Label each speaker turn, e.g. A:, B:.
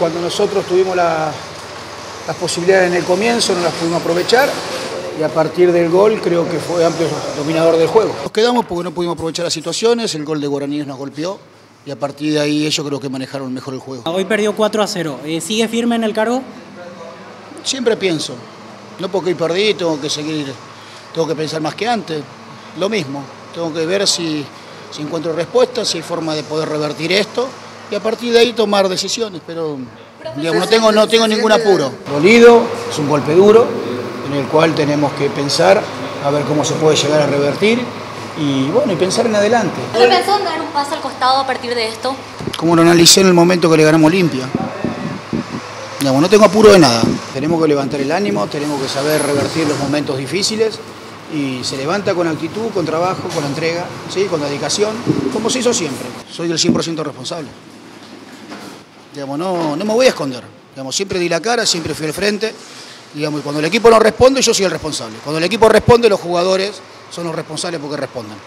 A: cuando nosotros tuvimos las posibilidades en el comienzo no las pudimos aprovechar y a partir del gol creo que fue amplio dominador del juego. Nos quedamos porque no pudimos aprovechar las situaciones, el gol de Guaraní nos golpeó y a partir de ahí ellos creo que manejaron mejor el juego.
B: Hoy perdió 4-0, ¿sigue firme en el cargo?
A: Siempre pienso, no porque hoy perdí tengo que pensar más que antes, lo mismo, tengo que ver si encuentro respuestas, si hay forma de poder revertir esto y a partir de ahí tomar decisiones, pero digamos, no tengo ningún apuro. Dolido, es un golpe duro en el cual tenemos que pensar a ver cómo se puede llegar a revertir y bueno, y pensar en adelante.
C: ¿No pensó en dar un paso al costado a partir de esto?
A: Como lo analicé en el momento que le ganamos Olimpia. Digamos, no tengo apuro de nada. Tenemos que levantar el ánimo, tenemos que saber revertir los momentos difíciles y se levanta con actitud, con trabajo, con entrega, ¿sí? Con dedicación, como se hizo siempre. Soy el 100% responsable. Digamos, no me voy a esconder. Digamos, siempre di la cara, siempre fui al frente. Digamos, y cuando el equipo no responde, yo soy el responsable. Cuando el equipo responde, los jugadores son los responsables porque respondan.